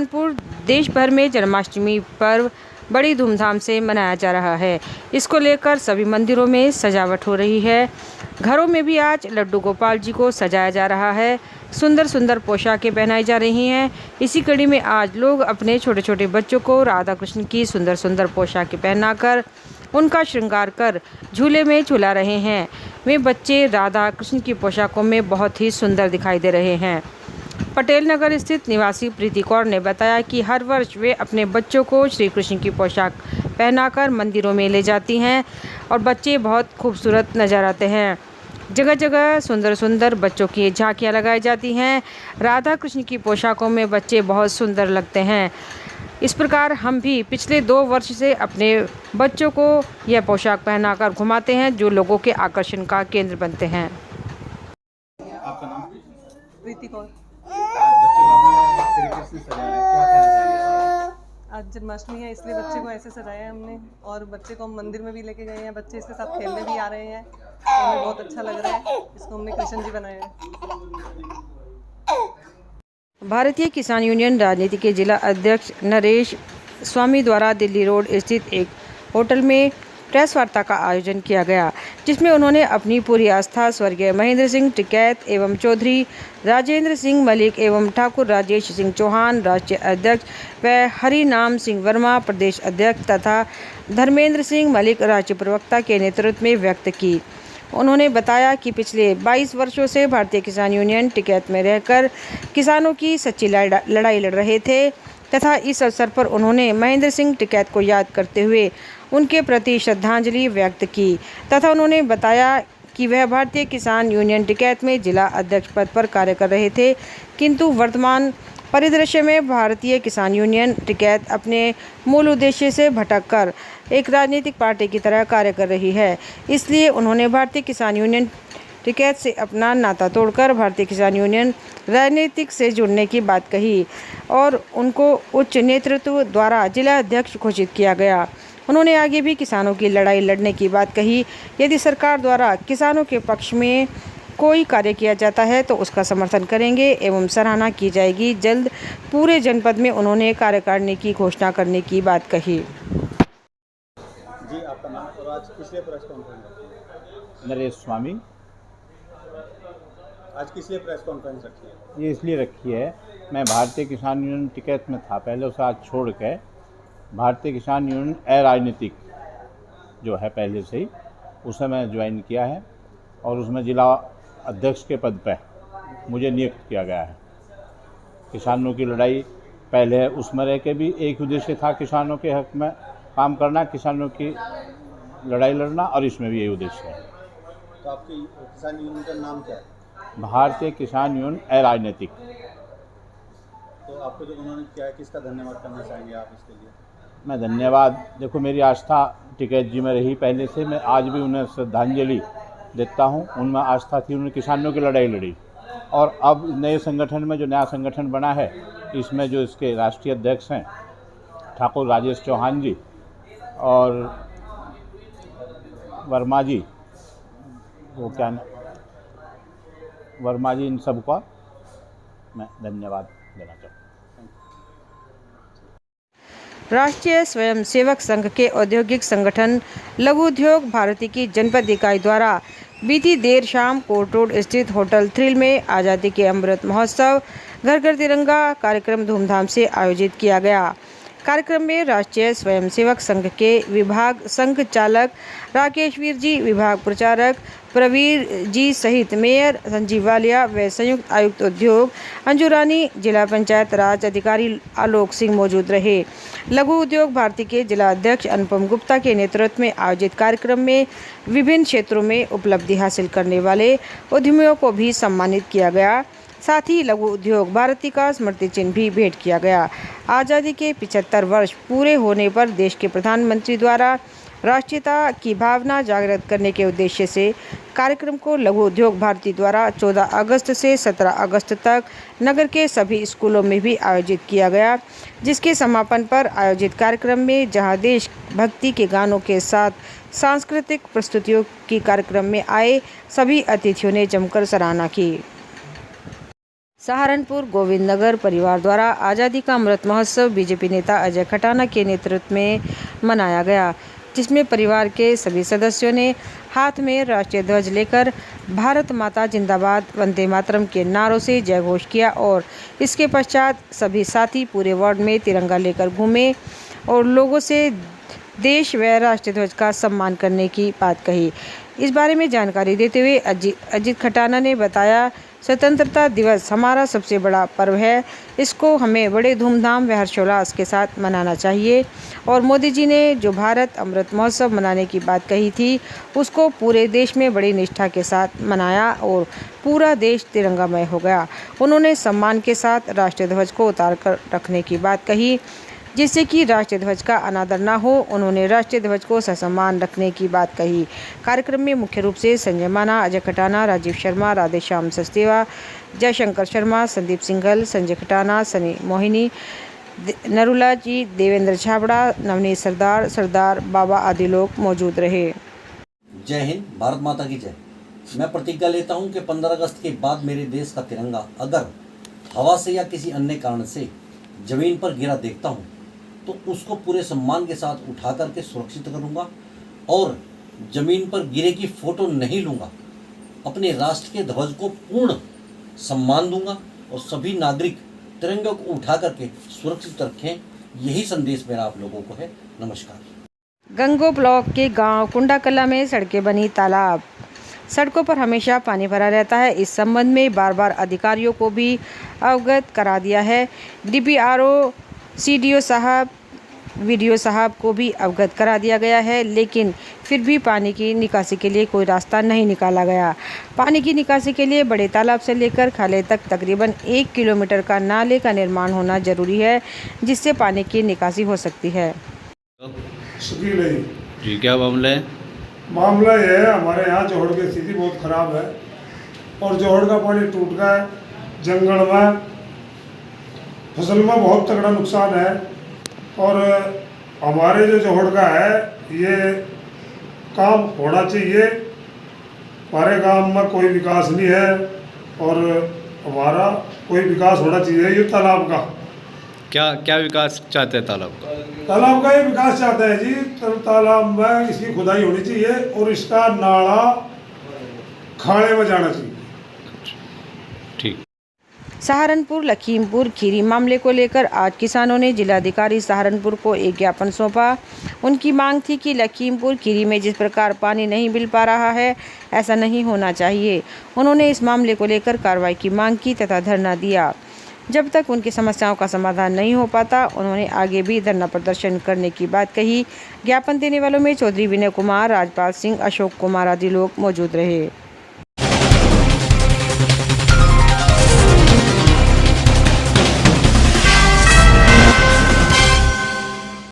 कानपुर देश भर में जन्माष्टमी पर्व बड़ी धूमधाम से मनाया जा रहा है। इसको लेकर सभी मंदिरों में सजावट हो रही है। घरों में भी आज लड्डू गोपाल जी को सजाया जा रहा है। सुंदर सुंदर पोशाकें पहनाई जा रही हैं। इसी कड़ी में आज लोग अपने छोटे छोटे बच्चों को राधा कृष्ण की सुंदर सुंदर पोशाकें पहनाकर उनका श्रृंगार कर झूले में झूला रहे हैं। वे बच्चे राधा कृष्ण की पोशाकों में बहुत ही सुंदर दिखाई दे रहे हैं। पटेल नगर स्थित निवासी प्रीति कौर ने बताया कि हर वर्ष वे अपने बच्चों को श्री कृष्ण की पोशाक पहनाकर मंदिरों में ले जाती हैं और बच्चे बहुत खूबसूरत नजर आते हैं। जगह जगह सुंदर सुंदर बच्चों की झांकियां लगाई जाती हैं। राधा कृष्ण की पोशाकों में बच्चे बहुत सुंदर लगते हैं। इस प्रकार हम भी पिछले 2 वर्ष से अपने बच्चों को यह पोशाक पहनाकर घुमाते हैं, जो लोगों के आकर्षण का केंद्र बनते हैं। आपका नाम? प्रीति कौर। आज जन्माष्टमी है इसलिए बच्चे को ऐसे सजाया है हमने और बच्चे को हम मंदिर में भी लेके गए हैं। बच्चे इसके साथ खेलने भी आ रहे हैं। हमें बहुत अच्छा लग रहा है। इसको हमने कृष्ण जी बनाया है। भारतीय किसान यूनियन राजनीति के जिला अध्यक्ष नरेश स्वामी द्वारा दिल्ली रोड स्थित एक होटल में प्रेस वार्ता का आयोजन किया गया, जिसमें उन्होंने अपनी पूरी आस्था स्वर्गीय महेंद्र सिंह टिकैत एवं चौधरी राजेंद्र सिंह मलिक एवं ठाकुर राजेश सिंह चौहान राष्ट्रीय अध्यक्ष व हरिनाम सिंह वर्मा प्रदेश अध्यक्ष तथा धर्मेंद्र सिंह मलिक राज्य प्रवक्ता के नेतृत्व में व्यक्त की। उन्होंने बताया कि पिछले 22 वर्षों से भारतीय किसान यूनियन टिकैत में रहकर किसानों की सच्ची लड़ाई लड़ रहे थे तथा इस अवसर पर उन्होंने महेंद्र सिंह टिकैत को याद करते हुए उनके प्रति श्रद्धांजलि व्यक्त की तथा उन्होंने बताया कि वह भारतीय किसान यूनियन टिकैत में जिला अध्यक्ष पद पर कार्य कर रहे थे, किंतु वर्तमान परिदृश्य में भारतीय किसान यूनियन टिकैत अपने मूल उद्देश्य से भटककर एक राजनीतिक पार्टी की तरह कार्य कर रही है। इसलिए उन्होंने भारतीय किसान यूनियन टिकैत से अपना नाता तोड़कर भारतीय किसान यूनियन राजनीतिक से जुड़ने की बात कही और उनको उच्च नेतृत्व द्वारा जिला अध्यक्ष घोषित किया गया। उन्होंने आगे भी किसानों की लड़ाई लड़ने की बात कही। यदि सरकार द्वारा किसानों के पक्ष में कोई कार्य किया जाता है तो उसका समर्थन करेंगे एवं सराहना की जाएगी। जल्द पूरे जनपद में उन्होंने कार्यकारिणी की घोषणा करने की बात कही। जी, आपका नाम और आज किस लिए प्रेस कॉन्फ्रेंस? नरेश स्वामी। आज किस लिए प्रेस कॉन्फ्रेंस रखी है? ये इसलिए रखी है, मैं भारतीय किसान यूनियन टिकैत में था पहले, उसे आज छोड़ के भारतीय किसान यूनियन अराजनीतिक जो है पहले से ही, उसे मैं ज्वाइन किया है और उसमें जिला अध्यक्ष के पद पर मुझे नियुक्त किया गया है। किसानों की लड़ाई पहले उसमें रह के भी एक उद्देश्य था, किसानों के हक में काम करना, किसानों की लड़ाई लड़ना, और इसमें भी यही उद्देश्य है। तो आपकी किसान यूनियन का नाम क्या है? भारतीय किसान यूनियन अराजनीतिक। तो आपको जो उन्होंने किया है, किसका धन्यवाद करना चाहेंगे आप इसके लिए? मैं धन्यवाद, देखो मेरी आस्था टिकैत जी में रही पहले से, मैं आज भी उन्हें श्रद्धांजलि देता हूँ। उनमें आस्था थी, उन्होंने किसानों की लड़ाई लड़ी और अब नए संगठन में जो नया संगठन बना है, इसमें जो इसके राष्ट्रीय अध्यक्ष हैं ठाकुर राजेश चौहान जी और वर्मा जी, वो क्या वर्मा जी, इन सबका मैं धन्यवाद देना चाहूँगा। राष्ट्रीय स्वयंसेवक संघ के औद्योगिक संगठन लघु उद्योग भारती की जनपद इकाई द्वारा बीती देर शाम कोर्ट रोड स्थित होटल थ्रिल में आज़ादी के अमृत महोत्सव घर घर तिरंगा कार्यक्रम धूमधाम से आयोजित किया गया। कार्यक्रम में राष्ट्रीय स्वयंसेवक संघ के विभाग संघ चालक राकेश वीर जी, विभाग प्रचारक प्रवीर जी सहित मेयर संजीव वालिया व संयुक्त आयुक्त उद्योग अंजू रानी, जिला पंचायत राज अधिकारी आलोक सिंह मौजूद रहे। लघु उद्योग भारती के जिला अध्यक्ष अनुपम गुप्ता के नेतृत्व में आयोजित कार्यक्रम में विभिन्न क्षेत्रों में उपलब्धि हासिल करने वाले उद्यमियों को भी सम्मानित किया गया। साथ ही लघु उद्योग भारती का स्मृति चिन्ह भी भेंट किया गया। आज़ादी के 75 वर्ष पूरे होने पर देश के प्रधानमंत्री द्वारा राष्ट्रीयता की भावना जागृत करने के उद्देश्य से कार्यक्रम को लघु उद्योग भारती द्वारा 14 अगस्त से 17 अगस्त तक नगर के सभी स्कूलों में भी आयोजित किया गया, जिसके समापन पर आयोजित कार्यक्रम में जहां देश भक्ति के गानों के साथ सांस्कृतिक प्रस्तुतियों की कार्यक्रम में आए सभी अतिथियों ने जमकर सराहना की। सहारनपुर गोविंद नगर परिवार द्वारा आज़ादी का अमृत महोत्सव बीजेपी नेता अजय खटाना के नेतृत्व में मनाया गया, जिसमें परिवार के सभी सदस्यों ने हाथ में राष्ट्रीय ध्वज लेकर भारत माता जिंदाबाद, वंदे मातरम के नारों से जय घोष किया और इसके पश्चात सभी साथी पूरे वार्ड में तिरंगा लेकर घूमे और लोगों से देश व राष्ट्रीय ध्वज का सम्मान करने की बात कही। इस बारे में जानकारी देते हुए अजित खटाना ने बताया, स्वतंत्रता दिवस हमारा सबसे बड़ा पर्व है। इसको हमें बड़े धूमधाम व हर्षोल्लास के साथ मनाना चाहिए और मोदी जी ने जो भारत अमृत महोत्सव मनाने की बात कही थी, उसको पूरे देश में बड़ी निष्ठा के साथ मनाया और पूरा देश तिरंगामय हो गया। उन्होंने सम्मान के साथ राष्ट्रीय ध्वज को उतार कर रखने की बात कही, जिससे कि राष्ट्रीय ध्वज का अनादर न हो। उन्होंने राष्ट्रीय ध्वज को ससम्मान रखने की बात कही। कार्यक्रम में मुख्य रूप से संजय माना, अजय खटाना, राजीव शर्मा, राधेश्याम सचदेवा, जयशंकर शर्मा, संदीप सिंघल, संजय खटाना, सनी मोहिनी, नरूला जी, देवेंद्र छाबड़ा, नवनीत सरदार, सरदार बाबा आदि लोग मौजूद रहे। जय हिंद, भारत माता की जय। मैं प्रतिज्ञा लेता हूं कि 15 अगस्त के बाद मेरे देश का तिरंगा अगर हवा से या किसी अन्य कारण से जमीन पर गिरा देखता हूं तो उसको पूरे सम्मान के साथ उठा करके सुरक्षित करूंगा और जमीन पर गिरे की फोटो नहीं लूंगा। अपने राष्ट्र के ध्वज को पूर्ण सम्मान दूंगा और सभी नागरिक तिरंगे को उठा करके सुरक्षित रखें। यही संदेश मेरा आप लोगों को है। नमस्कार। गंगो ब्लॉक के गांव कुंडाकला में सड़कें बनी तालाब। सड़कों पर हमेशा पानी भरा रहता है। इस संबंध में बार बार अधिकारियों को भी अवगत करा दिया है। DPRO, CDO साहब, VDO साहब को भी अवगत करा दिया गया है, लेकिन फिर भी पानी की निकासी के लिए कोई रास्ता नहीं निकाला गया। पानी की निकासी के लिए बड़े तालाब से लेकर खाले तक तकरीबन 1 किलोमीटर का नाले का निर्माण होना जरूरी है, जिससे पानी की निकासी हो सकती है। शकील है जी, क्या मामला है? मामला यह है, हमारे यहाँ जोहड़ की स्थिति बहुत ख़राब है और जोहड़ का पानी टूट गया है। जंगल में फसल में बहुत तगड़ा नुकसान है और हमारे जो जोहड़ का है ये काम होना चाहिए। हमारे गांव में कोई विकास नहीं है और हमारा कोई विकास होना चाहिए। ये तालाब का क्या विकास चाहते हैं तालाब का? तालाब का ये विकास चाहते हैं जी। तालाब में इसकी खुदाई होनी चाहिए और इसका नाला खाड़े में जाना चाहिए। ठीक। सहारनपुर लखीमपुर खीरी मामले को लेकर आज किसानों ने जिलाधिकारी सहारनपुर को एक ज्ञापन सौंपा। उनकी मांग थी कि लखीमपुर खीरी में जिस प्रकार पानी नहीं मिल पा रहा है, ऐसा नहीं होना चाहिए। उन्होंने इस मामले को लेकर कार्रवाई की मांग की तथा धरना दिया। जब तक उनकी समस्याओं का समाधान नहीं हो पाता, उन्होंने आगे भी धरना प्रदर्शन करने की बात कही। ज्ञापन देने वालों में चौधरी विनय कुमार, राजपाल सिंह, अशोक कुमार आदि लोग मौजूद रहे।